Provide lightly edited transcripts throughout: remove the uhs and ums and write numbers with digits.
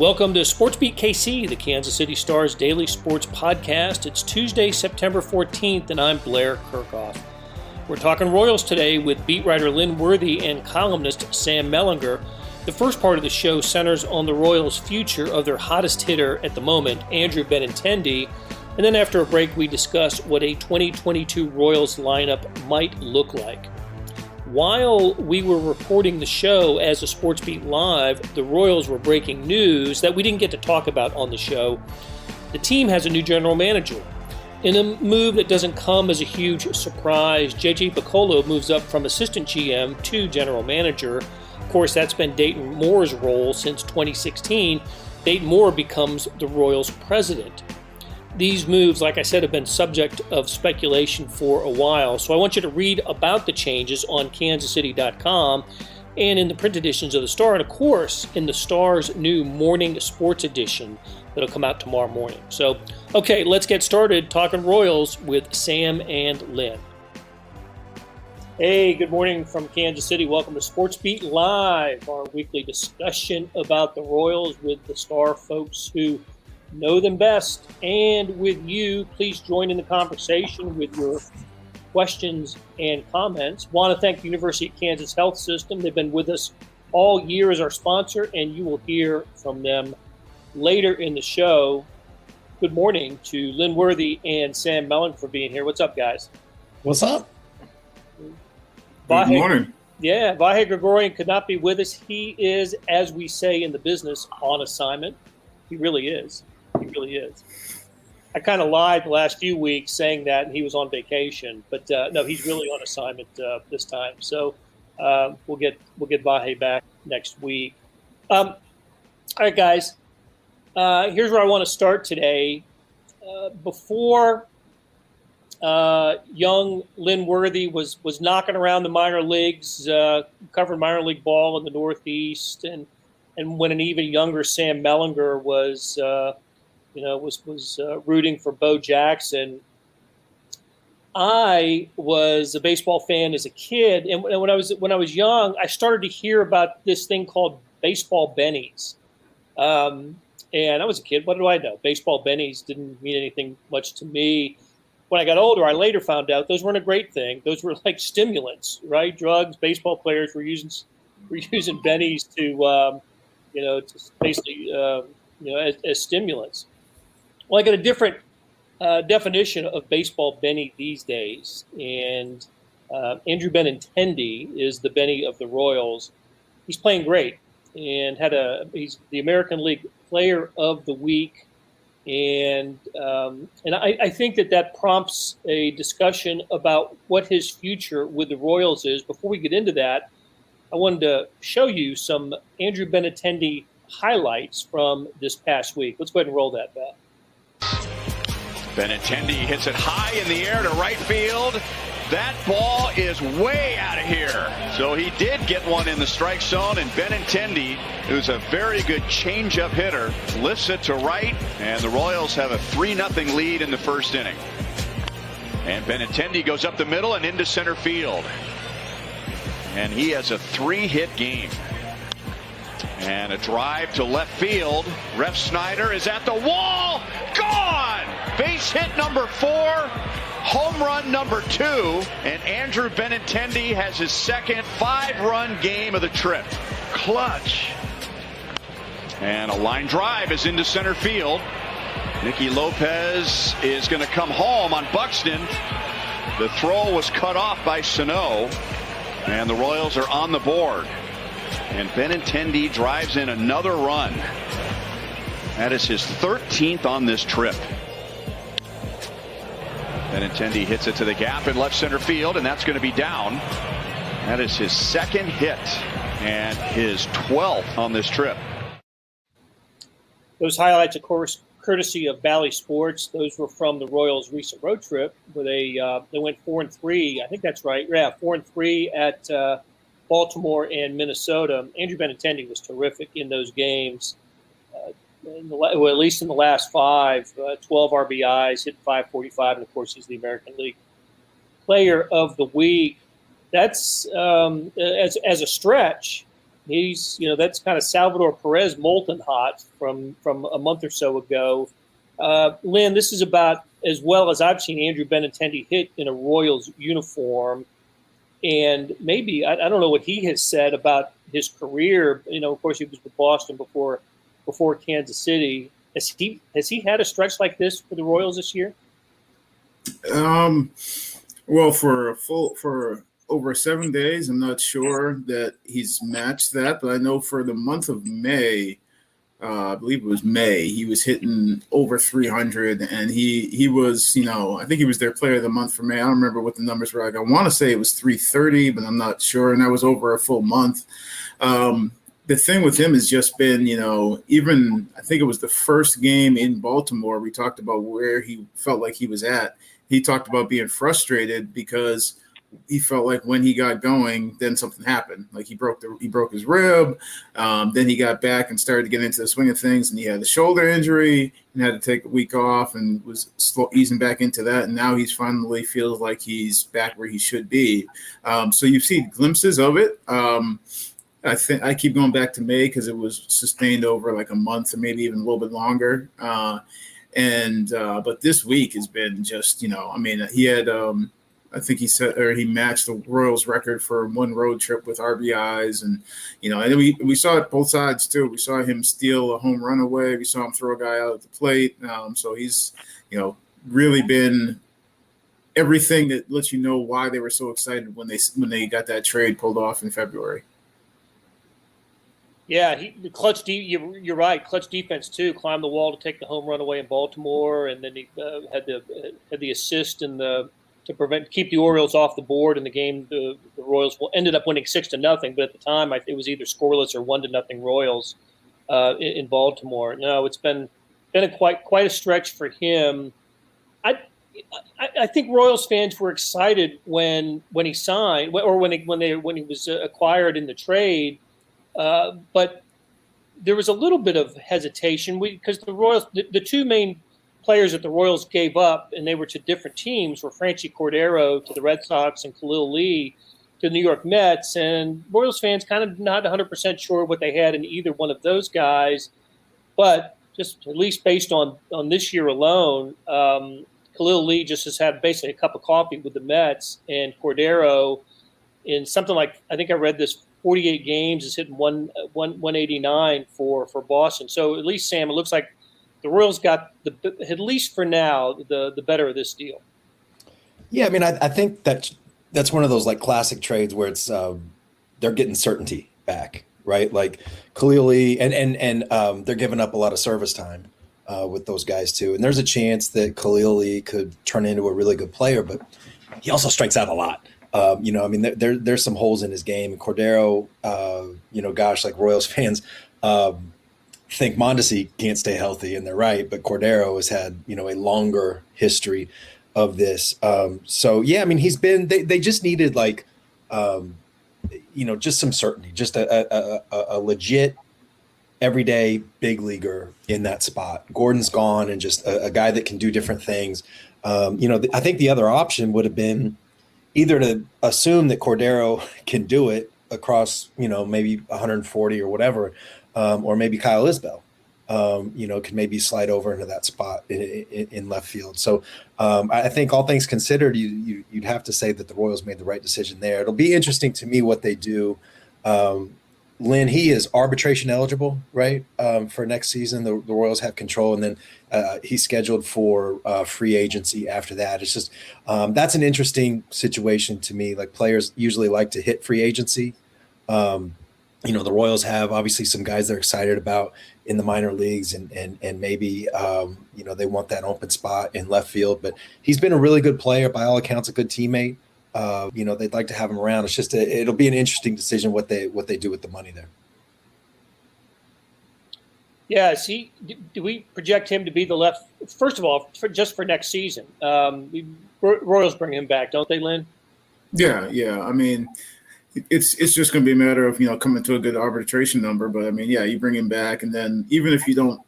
Welcome to SportsBeat KC, the Kansas City Star's daily sports podcast. It's Tuesday, September 14th, and I'm Blair Kirchhoff. We're talking Royals today with beat writer Lynn Worthy and columnist Sam Mellinger. The first part of the show centers on the Royals' future of their hottest hitter at the moment, Andrew Benintendi. And then after a break, we discuss what a 2022 Royals lineup might look like. While we were reporting the show as a SportsBeat Live, the Royals were breaking news that we didn't get to talk about on the show. The team has a new general manager. In a move that doesn't come as a huge surprise, J.J. Picollo moves up from assistant GM to general manager. Of course, that's been Dayton Moore's role since 2016. Dayton Moore becomes the Royals' president. These moves, like I said, have been subject of speculation for a while, so I want you to read about the changes on kansascity.com and in the print editions of the Star, and of course, in the Star's new morning sports edition that'll come out tomorrow morning. So, okay, let's get started talking Royals with Sam and Lynn. Hey, good morning from Kansas City. Welcome to SportsBeat Live, our weekly discussion about the Royals with the Star folks who know them best, and with you. Please join in the conversation with your questions and comments. Want to thank the University of Kansas Health System. They've been with us all year as our sponsor, and you will hear from them later in the show. Good morning to Lynn Worthy and Sam Mellinger for being here. What's up, guys? What's up? Good morning. Yeah, Vahe Gregorian could not be with us. He is, as we say in the business, on assignment. He really is. He really is. I kind of lied the last few weeks saying that he was on vacation, but no, he's really on assignment this time. So we'll get Vahe back next week. All right, guys. Here's where I want to start today. Before young Lynn Worthy was knocking around the minor leagues, covering minor league ball in the Northeast, and when an even younger Sam Mellinger was rooting for Bo Jackson. I was a baseball fan as a kid, and when I was young, I started to hear about this thing called baseball bennies. And I was a kid. What do I know? Baseball bennies didn't mean anything much to me. When I got older, I later found out those weren't a great thing. Those were like stimulants, right? Drugs. Baseball players were using bennies to basically as stimulants. Well, I got a different definition of baseball benny these days, and Andrew Benintendi is the Benny of the Royals. He's playing great, and he's the American League Player of the Week, and I think that prompts a discussion about what his future with the Royals is. Before we get into that, I wanted to show you some Andrew Benintendi highlights from this past week. Let's go ahead and roll that back. Benintendi hits it high in the air to right field. That ball is way out of here. So he did get one in the strike zone, and Benintendi, who's a very good changeup hitter, lifts it to right, and the Royals have a 3-0 lead in the first inning. And Benintendi goes up the middle and into center field. And he has a 3-hit game. And a drive to left field. Ref Snyder is at the wall. Gone! Base hit number 4. Home run number 2. And Andrew Benintendi has his second 5-run game of the trip. Clutch. And a line drive is into center field. Nicky Lopez is going to come home on Buxton. The throw was cut off by Sano. And the Royals are on the board. And Benintendi drives in another run. That is his 13th on this trip. Benintendi hits it to the gap in left center field, and that's going to be down. That is his second hit and his 12th on this trip. Those highlights, of course, courtesy of Bally Sports. Those were from the Royals' recent road trip where they went 4-3. I think that's right. Yeah, 4-3 at Baltimore and Minnesota. Andrew Benintendi was terrific in those games. At least in the last 5, 12 RBIs, hit 545, and of course he's the American League Player of the Week. That's as a stretch. He's, that's kind of Salvador Perez molten hot from a month or so ago. Lynn, this is about as well as I've seen Andrew Benintendi hit in a Royals uniform. And maybe, I don't know what he has said about his career. Of course, he was with Boston before Kansas City. Has he had a stretch like this for the Royals this year? Well, for over 7 days, I'm not sure that he's matched that, but I know for the month of May, I believe it was May, he was hitting over 300, and he was, I think he was their player of the month for May. I don't remember what the numbers were like. I want to say it was 330, but I'm not sure, and that was over a full month. The thing with him has just been, even I think it was the first game in Baltimore, we talked about where he felt like he was at. He talked about being frustrated because he felt like when he got going, then something happened. Like he broke his rib. Then he got back and started to get into the swing of things, and he had a shoulder injury and had to take a week off and was easing back into that. And now he's finally feels like he's back where he should be. So you see glimpses of it. I think I keep going back to May because it was sustained over like a month or maybe even a little bit longer. But this week has been just, he had, I think he matched the Royals record for one road trip with RBIs. And then we saw it both sides too. We saw him steal a home run away. We saw him throw a guy out at the plate. So he's, really been everything that lets you know why they were so excited when they got that trade pulled off in February. Yeah, you're right. Clutch defense too. Climbed the wall to take the home run away in Baltimore, and then he had the assist to keep the Orioles off the board in the game. The Royals ended up winning 6-0, but at the time it was either scoreless or 1-0 Royals in Baltimore. No, it's been quite a stretch for him. I think Royals fans were excited when he signed or when he was acquired in the trade. But there was a little bit of hesitation because the Royals, the two main players that the Royals gave up, and they were to different teams, were Franchy Cordero to the Red Sox and Khalil Lee to the New York Mets. And Royals fans kind of not 100% sure what they had in either one of those guys. But just at least based on this year alone, Khalil Lee just has had basically a cup of coffee with the Mets, and Cordero in something like, I think I read this, 48 games is hitting 189 for Boston. So at least, Sam, it looks like the Royals got at least for now the better of this deal. Yeah, I mean, I think that's one of those like classic trades where it's they're getting certainty back, right? Like Khalil Lee and they're giving up a lot of service time with those guys too. And there's a chance that Khalil Lee could turn into a really good player, but he also strikes out a lot. There's some holes in his game. And Cordero, like Royals fans think Mondesi can't stay healthy, and they're right. But Cordero has had, a longer history of this. He's been. They just needed just some certainty, just a legit everyday big leaguer in that spot. Gordon's gone, and just a guy that can do different things. I think the other option would have been either to assume that Cordero can do it across, maybe 140 or whatever, or maybe Kyle Isbell, can maybe slide over into that spot in left field. So I think all things considered, you'd have to say that the Royals made the right decision there. It'll be interesting to me what they do. Lynn, he is arbitration eligible, right? For next season, the Royals have control, and then he's scheduled for free agency after that. It's just that's an interesting situation to me. Like players usually like to hit free agency. The Royals have obviously some guys they're excited about in the minor leagues, and maybe they want that open spot in left field. But he's been a really good player, by all accounts, a good teammate. They'd like to have him around. It's just it'll be an interesting decision what they do with the money there. Yeah, do we project him to be the left? First of all, just for next season, Royals bring him back, don't they, Lynn? Yeah. I mean, it's just going to be a matter of coming to a good arbitration number. But I mean, yeah, you bring him back, and then even if you don't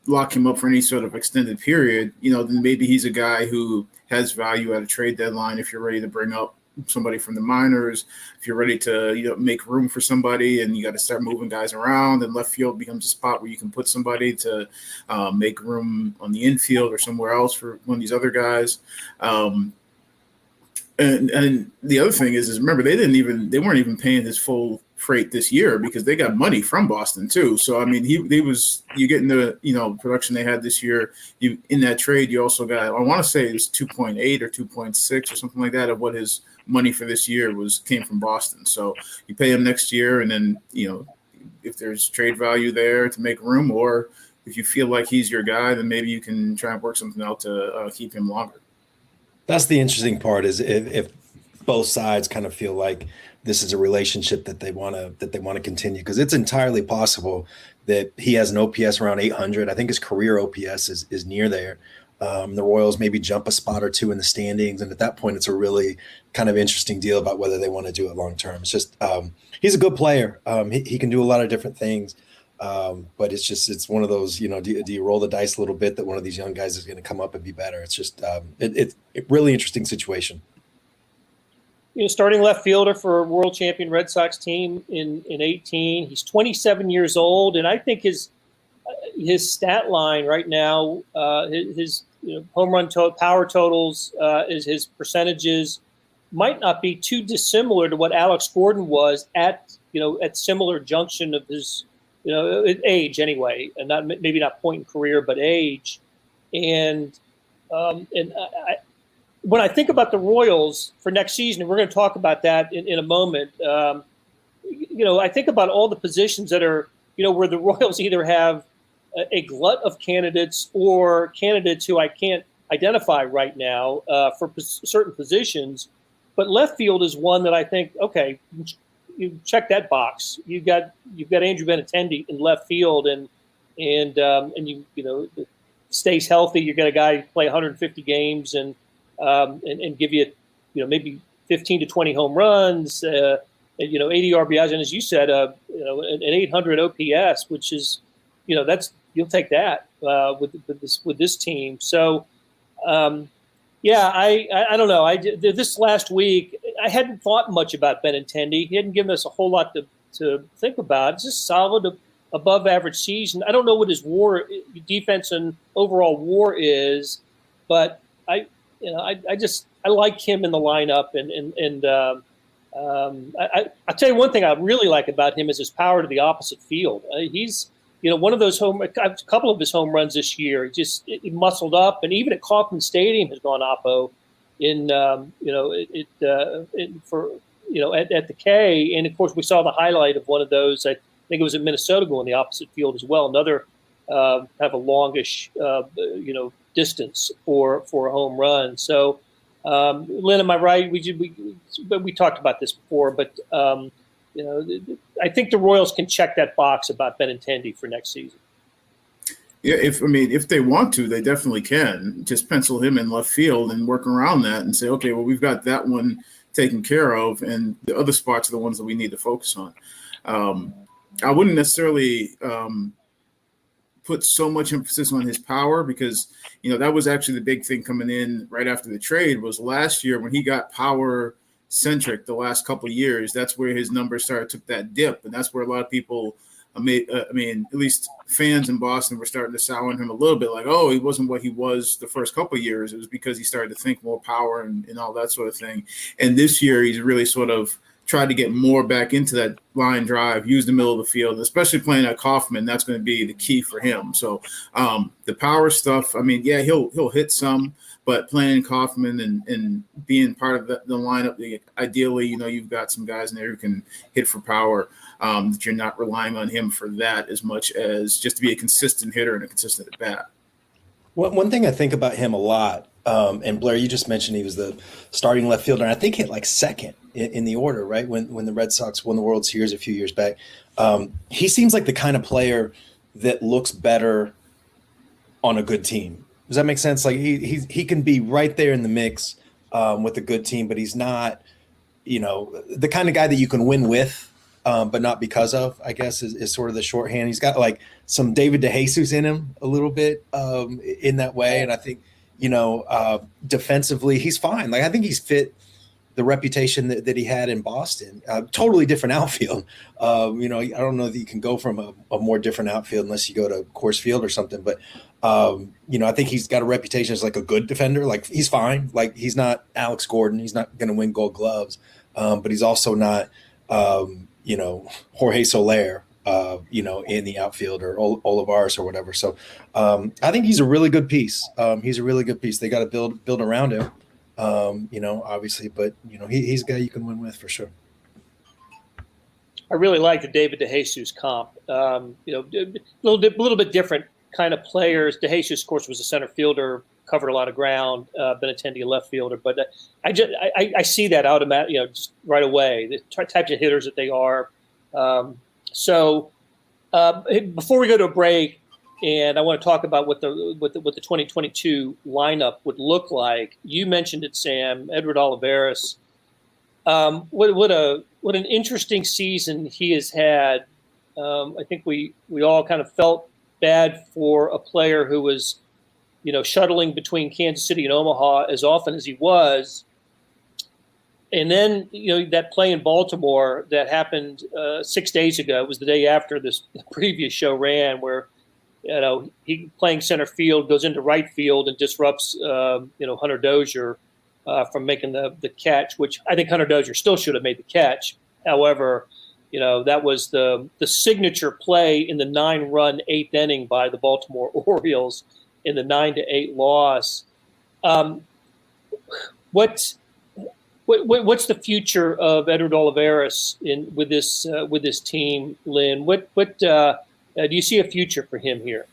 lock him up for any sort of extended period, then maybe he's a guy who has value at a trade deadline if you're ready to bring up somebody from the minors, if you're ready to make room for somebody and you got to start moving guys around, and left field becomes a spot where you can put somebody to make room on the infield or somewhere else for one of these other guys. And the other thing is remember, they weren't even paying his full freight this year because they got money from Boston too. So I mean, you get into production they had this year. You in that trade, you also got, I want to say it was 2.8 or 2.6 or something like that of what his money for this year came from Boston. So you pay him next year, and then if there's trade value there to make room, or if you feel like he's your guy, then maybe you can try and work something out to keep him longer. That's the interesting part, is if both sides kind of feel like this is a relationship that they want to continue, because it's entirely possible that he has an OPS around 800. I think his career OPS is near there. The Royals maybe jump a spot or two in the standings, and at that point, it's a really kind of interesting deal about whether they want to do it long term. It's just he's a good player. He can do a lot of different things, but it's one of those. Do you roll the dice a little bit that one of these young guys is going to come up and be better? It's just it's a really interesting situation. Starting left fielder for a world champion Red Sox team in 18. He's 27 years old, and I think his stat line right now, his home run power totals, his percentages might not be too dissimilar to what Alex Gordon was at similar junction of his age anyway, and maybe not point in career, but age, and when I think about the Royals for next season, and we're going to talk about that in a moment, I think about all the positions that are, where the Royals either have a glut of candidates or candidates who I can't identify right now for certain positions. But left field is one that I think, okay, you check that box. You've got Andrew Benintendi in left field, and stays healthy. You got a guy who play 150 games and give you, maybe 15 to 20 home runs, 80 RBIs, and as you said, an 800 OPS, which is, you'll take that with this team. So, I don't know. This last week I hadn't thought much about Benintendi. He hadn't given us a whole lot to think about. It's just solid, above average season. I don't know what his WAR, defense and overall WAR is, but I like him in the lineup, and I'll tell you one thing I really like about him is his power to the opposite field. He's one of those a couple of his home runs this year. He muscled up, and even at Kauffman Stadium has gone oppo at the K, and of course we saw the highlight of one of those. I think it was at Minnesota going the opposite field as well. Another kind of a longish distance for a home run. So, Lynn, am I right? We talked about this before, but I think the Royals can check that box about Benintendi for next season. Yeah, if they want to, they definitely can. Just pencil him in left field and work around that and say, okay, well, we've got that one taken care of, and the other spots are the ones that we need to focus on. I wouldn't necessarily put so much emphasis on his power, because that was actually the big thing coming in right after the trade. Was last year when he got power centric the last couple of years, that's where his numbers took that dip, and that's where a lot of people at least fans in Boston were starting to sour on him a little bit, like, oh, he wasn't what he was the first couple of years. It was because he started to think more power and all that sort of thing. And this year he's really sort of tried to get more back into that line drive, use the middle of the field, especially playing at Kauffman. That's going to be the key for him. So the power stuff, he'll hit some, but playing Kauffman and being part of the lineup, ideally, you've got some guys in there who can hit for power, that you're not relying on him for that as much as just to be a consistent hitter and a consistent at bat. One thing I think about him a lot, and Blair, you just mentioned he was the starting left fielder, and I think hit like second in the order, right? When the Red Sox won the World Series a few years back. He seems like the kind of player that looks better on a good team. Does that make sense? Like he can be right there in the mix with a good team, but he's not, the kind of guy that you can win with, but not because of, I guess, is sort of the shorthand. He's got like some David DeJesus in him a little bit in that way. And I think, defensively, he's fine. Like, I think he's fit the reputation that he had in Boston. Totally different outfield. I don't know that you can go from a more different outfield unless you go to Coors Field or something. But, I think he's got a reputation as like a good defender. Like he's fine. Like he's not Alex Gordon. He's not going to win Gold Gloves. But he's also not, Jorge Soler, in the outfield or Olivares or whatever. So I think he's a really good piece. He's a really good piece. They got to build around him, obviously, but he's a guy you can win with for sure. I really like the David DeJesus comp. A little bit different kind of players. DeJesus, of course, was a center fielder, covered a lot of ground. Benintendi, a left fielder, but I see that automatic, just right away. The types of hitters that they are. So before we go to a break, and I want to talk about what the 2022 lineup would look like. You mentioned it, Sam. Edward Olivares. What an interesting season he has had. I think we all kind of felt bad for a player who was, shuttling between Kansas City and Omaha as often as he was. And then, that play in Baltimore that happened 6 days ago, it was the day after the previous show ran, where, he playing center field goes into right field and disrupts, Hunter Dozier from making the catch, which I think Hunter Dozier still should have made the catch. However, that was the signature play in the 9-run 8th inning by the Baltimore Orioles in the 9-8 loss. What's the future of Edward Olivares with this team, Lynn? What do you see a future for him here?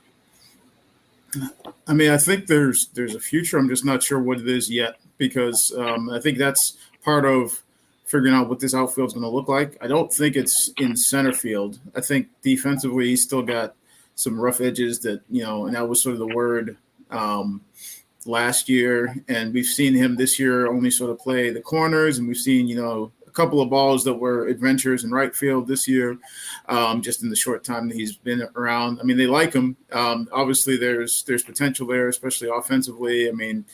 I mean, I think there's a future. I'm just not sure what it is yet, because I think that's part of figuring out what this outfield is going to look like. I don't think it's in center field. I think defensively he's still got some rough edges that, and that was sort of the word last year. And we've seen him this year only sort of play the corners, and we've seen, a couple of balls that were adventures in right field this year, just in the short time that he's been around. I mean, they like him. Obviously, there's potential there, especially offensively. I mean,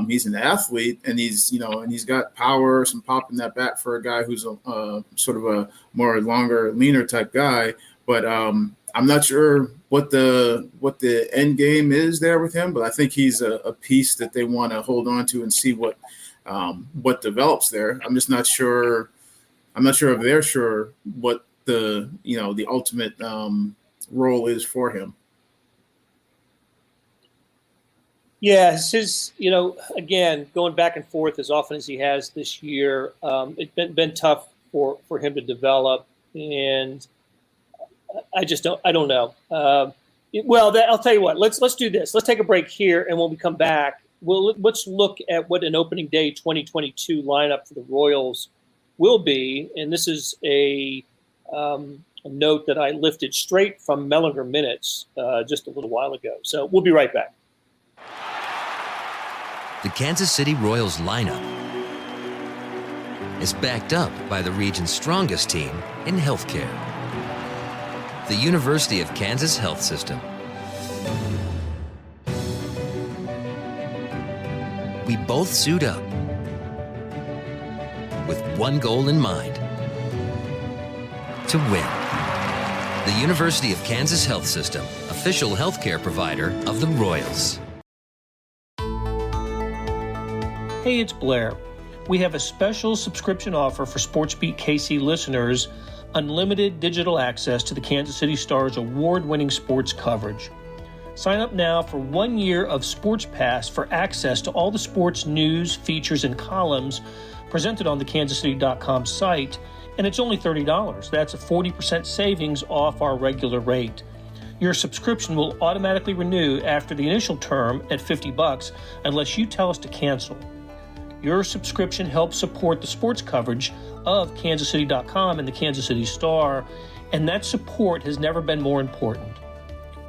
he's an athlete, and he's got power, some pop in that bat for a guy who's a sort of a more longer, leaner type guy. But I'm not sure what the end game is there with him, but I think he's a piece that they want to hold on to and see what develops there. I'm just not sure. I'm not sure if they're sure what the ultimate role is for him. Yeah, his again, going back and forth as often as he has this year, it's been tough for him to develop, and I don't know. I'll tell you what. Let's do this. Let's take a break here, and when we come back, let's look at what an opening day 2022 lineup for the Royals will be. And this is a note that I lifted straight from Mellinger Minutes just a little while ago. So we'll be right back. The Kansas City Royals lineup is backed up by the region's strongest team in healthcare, the University of Kansas Health System. We both suit up with one goal in mind: to win. The University of Kansas Health System, official healthcare provider of the Royals. Hey, it's Blair. We have a special subscription offer for SportsBeat KC listeners: unlimited digital access to the Kansas City Star's award-winning sports coverage. Sign up now for 1 year of Sports Pass for access to all the sports news, features, and columns presented on the kansascity.com site, and it's only $30. That's a 40% savings off our regular rate. Your subscription will automatically renew after the initial term at $50 unless you tell us to cancel. Your subscription helps support the sports coverage of kansascity.com and the Kansas City Star, and that support has never been more important.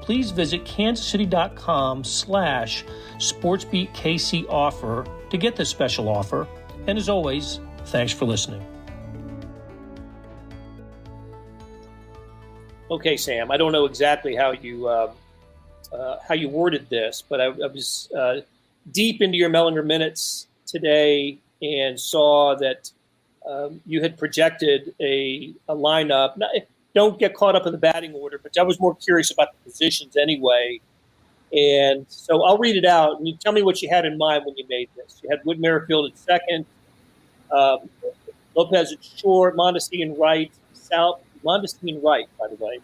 Please visit kansascity.com/SportsBeatKC offer to get this special offer. And as always, thanks for listening. Okay, Sam, I don't know exactly how you worded this, but I was deep into your Mellinger Minutes today, and saw that you had projected a lineup. Now, don't get caught up in the batting order, but I was more curious about the positions anyway. And so I'll read it out, and you tell me what you had in mind when you made this. You had Whit Merrifield at second, Lopez at short, Mondesi in right, Mondesi in right, by the way.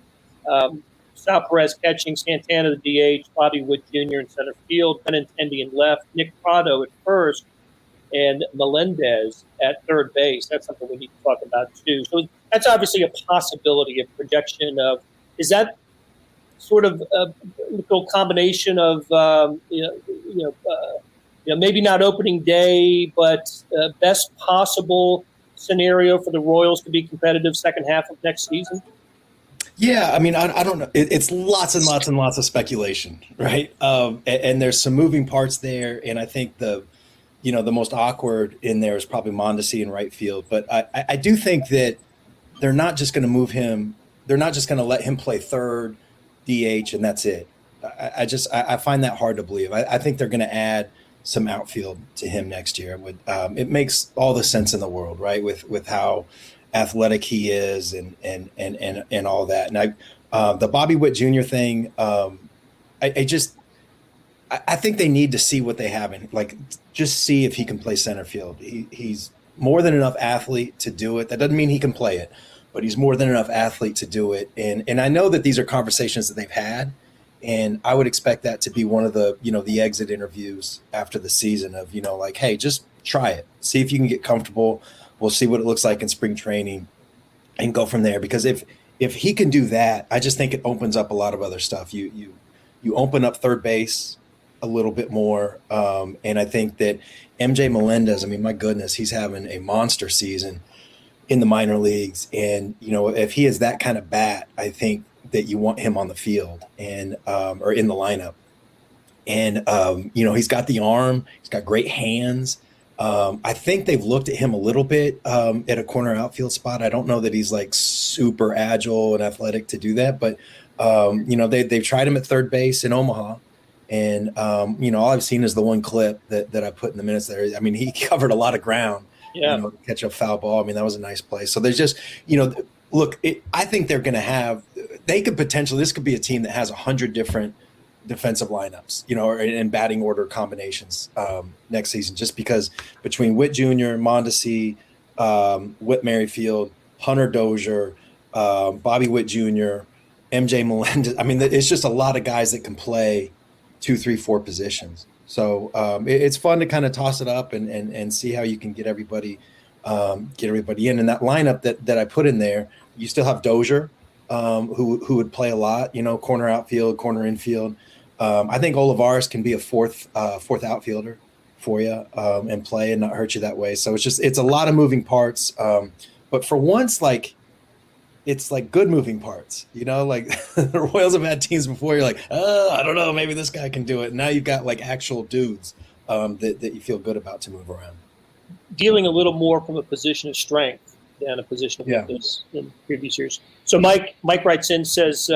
Sal Perez catching, Santana the DH, Bobby Witt Jr. in center field, Benintendi in left, Nick Prado at first, and Melendez at third base. That's something we need to talk about too. So that's obviously a possibility of projection of. Is that sort of a little combination of maybe not opening day, but best possible scenario for the Royals to be competitive second half of next season? Yeah, I mean, I don't know. It's lots and lots and lots of speculation, right? And there's some moving parts there, and I think the most awkward in there is probably Mondesi in right field. But I do think that they're not just going to move him. They're not just going to let him play third, DH, and that's it. I find that hard to believe. I think they're going to add some outfield to him next year. It makes all the sense in the world, right? With how athletic he is and all that. And the Bobby Witt Jr. thing, I think they need to see what they have in, like, just see if he can play center field. He's more than enough athlete to do it. That doesn't mean he can play it, but he's more than enough athlete to do it. And I know that these are conversations that they've had, and I would expect that to be one of the, the exit interviews after the season of, like, hey, just try it. See if you can get comfortable. We'll see what it looks like in spring training and go from there. Because if he can do that, I just think it opens up a lot of other stuff. You open up third base a little bit more. And I think that MJ Melendez, I mean, my goodness, he's having a monster season in the minor leagues. And, if he is that kind of bat, I think that you want him on the field and or in the lineup. And, he's got the arm, he's got great hands. I think they've looked at him a little bit at a corner outfield spot. I don't know that he's like super agile and athletic to do that, but they've tried him at third base in Omaha. And, all I've seen is the one clip that I put in the minutes there. I mean, he covered a lot of ground, to catch a foul ball. I mean, that was a nice play. So there's just, look, I think they're going to this could be a team that has 100 different defensive lineups, or in batting order combinations next season, just because between Witt Jr., Mondesi, Whit Merrifield, Hunter Dozier, Bobby Witt Jr., MJ Melendez. I mean, it's just a lot of guys that can play 2, 3, 4 positions. So it's fun to kind of toss it up and see how you can get everybody in. And that lineup that I put in there, you still have Dozier, who would play a lot, corner outfield, corner infield. I think Olivares can be a fourth outfielder for you and play and not hurt you that way. So it's a lot of moving parts. But for once, it's like good moving parts, like the Royals have had teams before. You're like, I don't know, maybe this guy can do it. And now you've got like actual dudes that you feel good about to move around. Dealing a little more from a position of strength than a position of weakness in previous years. So Mike writes in, says,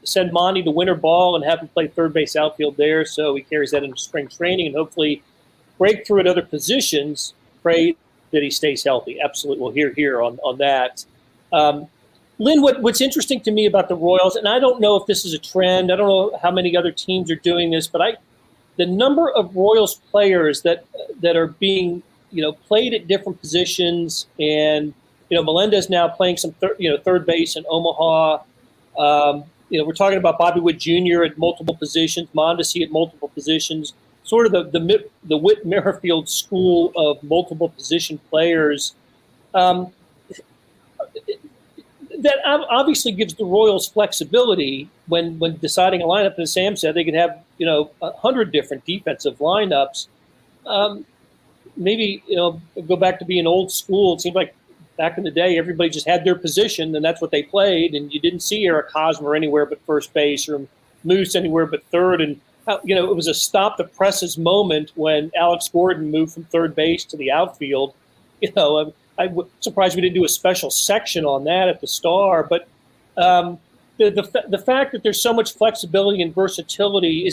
send Monty to winter ball and have him play third base outfield there. So he carries that into spring training and hopefully break through at other positions. Pray that he stays healthy. Absolutely. We'll hear on that. Lynn, what's interesting to me about the Royals, and I don't know if this is a trend, I don't know how many other teams are doing this, but the number of Royals players that are being, played at different positions, and Melendez now playing some third base in Omaha. We're talking about Bobby Witt Jr. at multiple positions, Mondesi at multiple positions, sort of the Whit Merrifield school of multiple position players. That obviously gives the Royals flexibility when deciding a lineup. As Sam said, they could have 100 different defensive lineups. Maybe go back to being old school. It seemed like back in the day, everybody just had their position, and that's what they played. And you didn't see Eric Hosmer anywhere but first base or Moose anywhere but third. And it was a stop the presses moment when Alex Gordon moved from third base to the outfield. I'm surprised we didn't do a special section on that at the Star. But the fact that there's so much flexibility and versatility,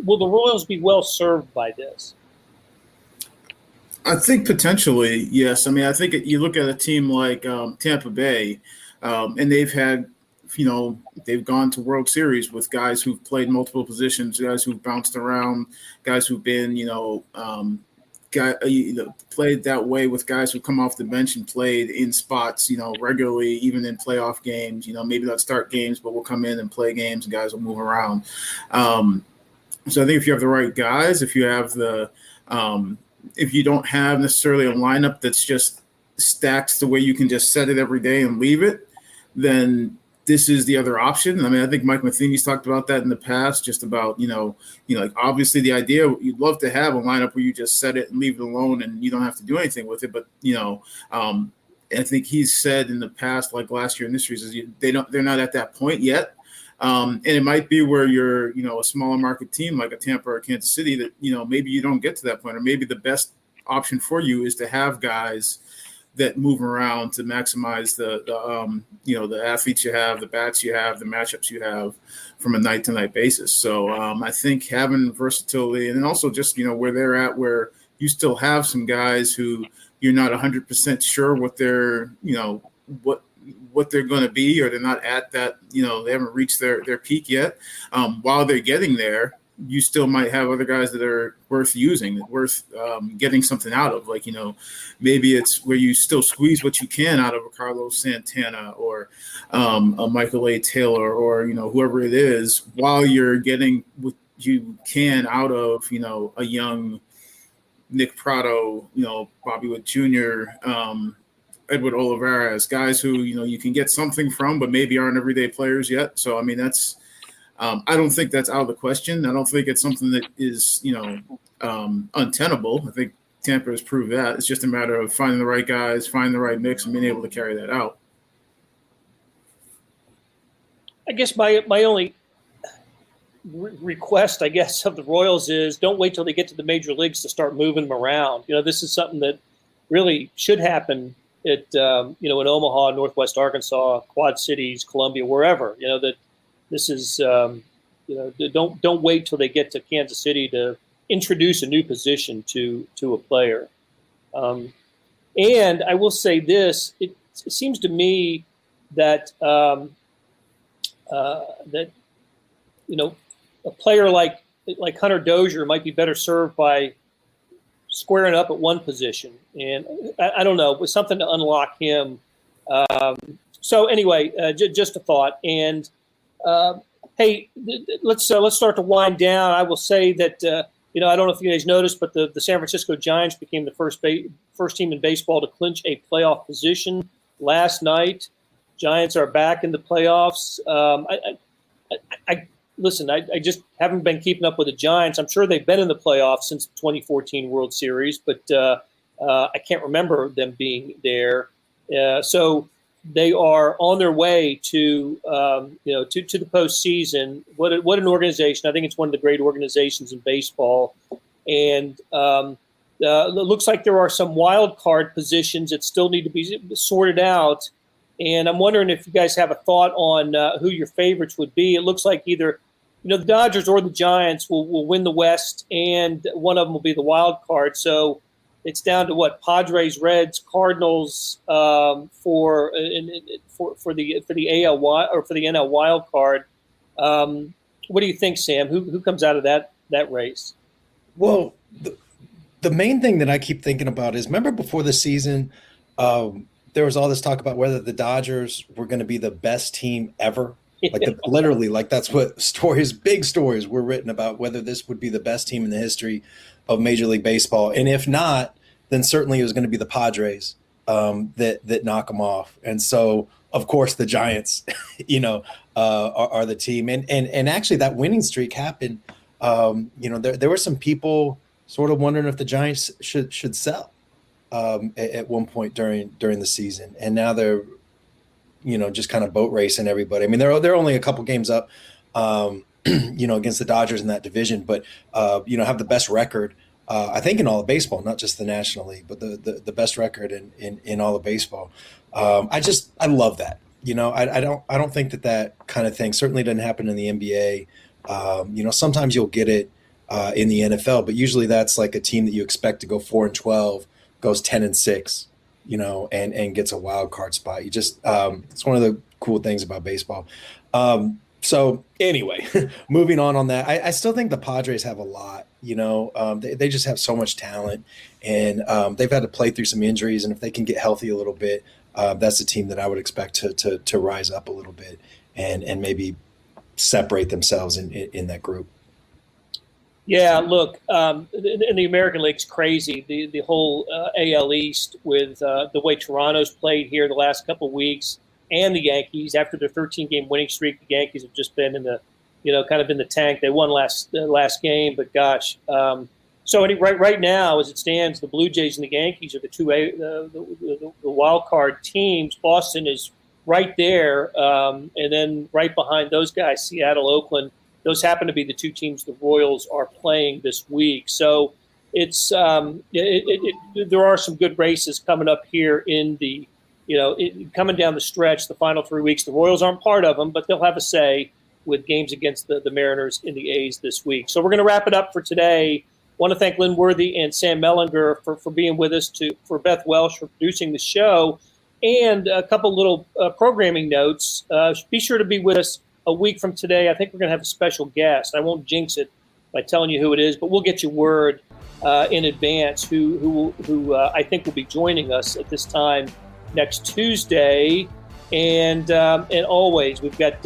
will the Royals be well served by this? I think potentially, yes. I mean, I think you look at a team like Tampa Bay, and they've had, they've gone to World Series with guys who've played multiple positions, guys who've bounced around, guys who've been, played that way with guys who come off the bench and played in spots, regularly, even in playoff games. Maybe not start games, but will come in and play games, and guys will move around. So I think if you have the right guys, if you have if you don't have necessarily a lineup that's just stacked the way you can just set it every day and leave it, then this is the other option. I mean, I think Mike Matheny's talked about that in the past, just about, like obviously the idea, you'd love to have a lineup where you just set it and leave it alone and you don't have to do anything with it. But, I think he's said in the past, like last year in this series, they're not at that point yet. And it might be where you're, a smaller market team like a Tampa or Kansas City that, maybe you don't get to that point, or maybe the best option for you is to have guys that move around to maximize the athletes you have, the bats you have, the matchups you have from a night to night basis. So I think having versatility, and then also just, where they're at, where you still have some guys who you're not 100% sure what they're, what they're going to be, or they're not at that, they haven't reached their peak yet. While they're getting there, you still might have other guys that are worth using, worth getting something out of. Like, maybe it's where you still squeeze what you can out of a Carlos Santana or a Michael A. Taylor, or, whoever it is, while you're getting what you can out of, a young Nick Prado, Bobby Witt Jr., Edward Olivares, guys who, you can get something from, but maybe aren't everyday players yet. So, I mean, that's, I don't think that's out of the question. I don't think it's something that is, untenable. I think Tampa has proved that. It's just a matter of finding the right guys, finding the right mix, and being able to carry that out. I guess my only request, I guess, of the Royals is don't wait till they get to the major leagues to start moving them around. This is something that really should happen at, in Omaha, Northwest Arkansas, Quad Cities, Columbia, wherever, that this is, don't wait till they get to Kansas City to introduce a new position to a player. And I will say this, it seems to me that, a player like Hunter Dozier might be better served by squaring up at one position. And I don't know, with something to unlock him. So anyway, just a thought. And hey, let's start to wind down. I will say that, I don't know if you guys noticed, but the San Francisco Giants became the first team in baseball to clinch a playoff position last night. Giants are back in the playoffs. Listen, I just haven't been keeping up with the Giants. I'm sure they've been in the playoffs since the 2014 World Series, but I can't remember them being there. So they are on their way to the postseason. What an organization! I think it's one of the great organizations in baseball, and it looks like there are some wild card positions that still need to be sorted out. And I'm wondering if you guys have a thought on who your favorites would be. It looks like either, the Dodgers or the Giants will win the West, and one of them will be the wild card. So it's down to what, Padres, Reds, Cardinals for the AL or for the NL wild card. What do you think, Sam? Who comes out of that race? Well, the main thing that I keep thinking about is, remember before the season, there was all this talk about whether the Dodgers were going to be the best team ever. Literally, that's what big stories were written about, whether this would be the best team in the history of Major League Baseball. And if not, then certainly it was going to be the Padres that knock them off. And so, of course, the Giants, are the team. And actually that winning streak happened. There were some people sort of wondering if the Giants should sell. At one point during the season, and now they're, just kind of boat racing everybody. I mean, they're only a couple games up, against the Dodgers in that division, but have the best record, I think, in all of baseball, not just the National League, but the best record in all of baseball. I love that. I don't think that kind of thing certainly doesn't happen in the NBA. Sometimes you'll get it. in the NFL. But usually that's like a team that you expect to go 4-12, goes 10-6, and gets a wild card spot. You just it's one of the cool things about baseball. So anyway, moving on that, I still think the Padres have a lot. They just have so much talent, and they've had to play through some injuries. And if they can get healthy a little bit, that's a team that I would expect to rise up a little bit and maybe separate themselves in that group. Yeah, look, in the American League's crazy. The whole AL East with the way Toronto's played here the last couple of weeks, and the Yankees after their 13-game winning streak. The Yankees have just been in the, kind of in the tank. They won last game, but gosh. So right now, as it stands, the Blue Jays and the Yankees are the the wild card teams. Boston is right there, and then right behind those guys, Seattle, Oakland. Those happen to be the two teams the Royals are playing this week. So it's there are some good races coming up here in the, coming down the stretch, the final 3 weeks. The Royals aren't part of them, but they'll have a say with games against the Mariners and the A's this week. So we're going to wrap it up for today. I want to thank Lynn Worthy and Sam Mellinger for being with us, for Beth Welsh for producing the show, and a couple little programming notes. Be sure to be with us a week from today. I think we're going to have a special guest. I won't jinx it by telling you who it is, but we'll get you word in advance who I think will be joining us at this time next Tuesday. And always we've got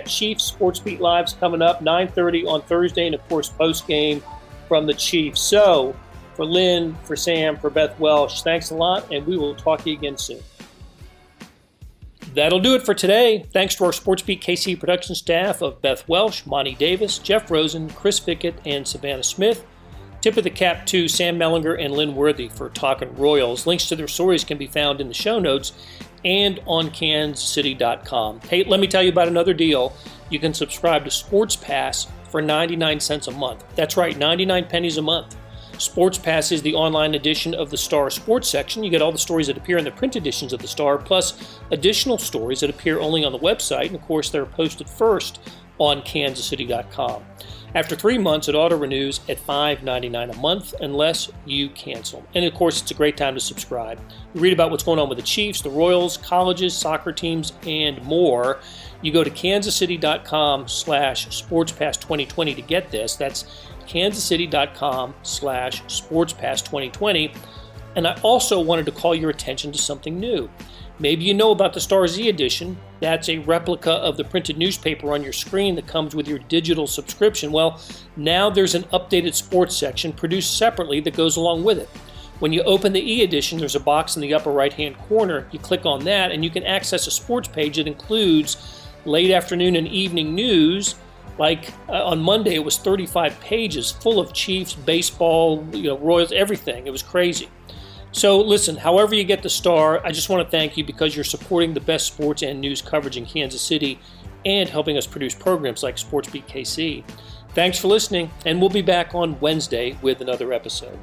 Chiefs SportsBeat Lives coming up 9:30 on Thursday, and of course post game from the Chiefs. So for Lynn, for Sam, for Beth Welsh, thanks a lot, and we will talk to you again soon. That'll do it for today. Thanks to our SportsBeat KC production staff of Beth Welsh, Monty Davis, Jeff Rosen, Chris Fickett, and Savannah Smith. Tip of the cap to Sam Mellinger and Lynn Worthy for talking Royals. Links to their stories can be found in the show notes and on kansascity.com. Hey, let me tell you about another deal. You can subscribe to Sports Pass for 99 cents a month. That's right, 99 pennies a month. Sports Pass is the online edition of the Star Sports section. You get all the stories that appear in the print editions of the Star, plus additional stories that appear only on the website. And of course, they're posted first on kansascity.com. After 3 months, it auto-renews at $5.99 a month unless you cancel. And of course, it's a great time to subscribe. You read about what's going on with the Chiefs, the Royals, colleges, soccer teams, and more. You go to kansascity.com/sportspass2020 to get this. That's kansascity.com/sportspass2020. And I also wanted to call your attention to something new. Maybe you know about the Star Z edition. That's a replica of the printed newspaper on your screen that comes with your digital subscription. Well, now there's an updated sports section produced separately that goes along with it. When you open the e-edition, there's a box in the upper right-hand corner. You click on that, and you can access a sports page that includes late afternoon and evening news. Like on Monday, it was 35 pages full of Chiefs, baseball, Royals, everything. It was crazy. So listen, however you get the Star, I just want to thank you because you're supporting the best sports and news coverage in Kansas City and helping us produce programs like SportsBeat KC. Thanks for listening, and we'll be back on Wednesday with another episode.